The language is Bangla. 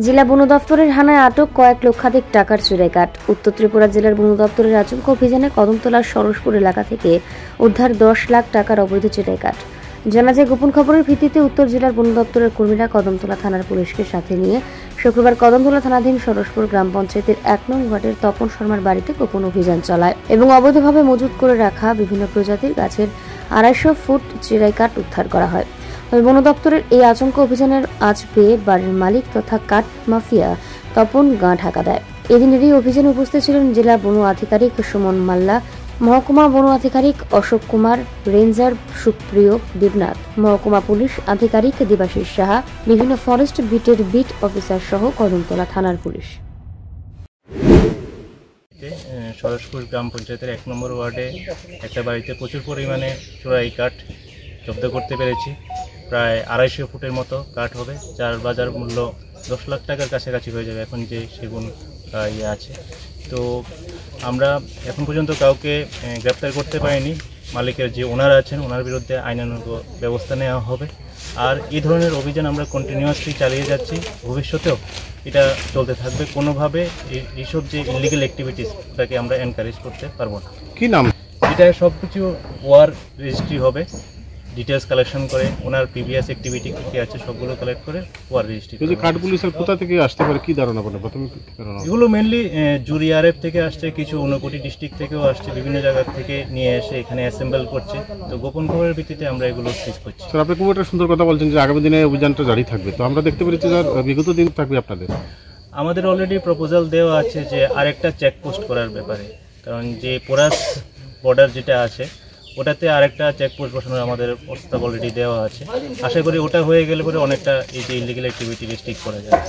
জেলা বন দপ্তরের হানায় আটক কয়েক লক্ষাধিক টাকার চোরাই কাঠ। উত্তর ত্রিপুরা জেলার বন দপ্তরের আচমকা অভিযানে কদমতলার সরসপুর এলাকা থেকে উদ্ধার 10 লাখ টাকার অবৈধ চোরাই কাঠ। জানা যায়, গোপন খবরের ভিত্তিতে উত্তর জেলার বন দপ্তরের কর্মীরা কদমতলা থানার পুলিশকে সাথে নিয়ে শুক্রবার কদমতলা থানাধীন সরসপুর গ্রাম পঞ্চায়েতের 1 নং ওয়ার্ডের তপন শর্মার বাড়িতে গোপন অভিযান চালায় এবং অবৈধভাবে মজুত করে রাখা বিভিন্ন প্রজাতির গাছের 250 ফুট চোরাই কাঠ উদ্ধার করা হয়। বন দপ্তরের এই আচমকা অভিযানের আজ পেয়ে বাড়ির মালিক তথা কাঠ মাফিয়া তপন গা ঢাকা দেয়। এদিনের এই অভিযানে উপস্থিত ছিলেন জেলা বন আধিকারিক সুমন মাল্লা, মহকুমা বন আধিকারিক অশোক কুমার, রেঞ্জার সুপ্রিয় দেবনাথ, মহকুমা পুলিশ আধিকারিক দেবাশিস সাহা, বিভিন্ন ফরেস্ট বিটের বিট অফিসার সহ কদমতলা থানার পুলিশ। সরসপুর গ্রাম পঞ্চায়েতের 1 নম্বর ওয়ার্ডে একটা বাড়িতে প্রচুর পরিমাণে চোরাই কাঠ জব্দ করতে পেরেছি। প্রায় 250 ফুটের মতো কাঠ হবে, যার বাজার মূল্য 10 লাখ টাকার কাছাকাছি হয়ে যাবে এখন যে সেগুন আছে। তো আমরা এখন পর্যন্ত কাউকে গ্রেপ্তার করতে পারিনি। মালিকের যে ওনার আছেন ওনার বিরুদ্ধে আইনানুগ ব্যবস্থা নেওয়া হবে। আর এই ধরনের অভিযান আমরা কন্টিনিউয়াসলি চালিয়ে যাচ্ছি, ভবিষ্যতেও এটা চলতে থাকবে। কোনোভাবে এইসব যে ইলিগাল অ্যাক্টিভিটিস ওটাকে আমরা এনকারেজ করতে পারবো না। কি নাম? এটা সব কিছু ওয়ার রেজিস্ট্রি হবে, ডিটেলস কালেকশন করে ওনার প্রিভিয়াস অ্যাক্টিভিটি কী আছে সবগুলো কালেক্ট করে ওয়ার রেজিস্ট্রি। এই যে কাঠগুলি স্যার কোথা থেকে আসতে পারে, কি ধারণা আপনার প্রথমে? এগুলো মেনলি জুরি আরএফ থেকে আসছে, কিছু ঊনকোটি ডিস্ট্রিক্ট থেকেও আসছে, বিভিন্ন জায়গা থেকে নিয়ে এসে এখানে অ্যাসেম্বল করছে। তো গোপন খবরের ভিত্তিতে আমরা এগুলো সিজ করছি। স্যার, আপনি খুব একটা সুন্দর কথা বলছেন যে আগামী দিনে অভিযানটা জারি থাকবে। তো আমরা দেখতে পেরেছি স্যার বিগত দিন থাকবে আপনাদের। আমাদের অলরেডি প্রপোজাল দেওয়া আছে যে আরেকটা চেকপোস্ট করার ব্যাপারে, কারণ যে পোরাস বর্ডার যেটা আছে ওটাতে আরেকটা চেকপোস্ট বসানোর আমাদের প্রস্তাব অলরেডি দেওয়া আছে। আশা করি ওটা হয়ে গেলে পরে অনেকটা এই যে ইলিগাল অ্যাক্টিভিটি রেস্ট্রিক্ট করা যাবে।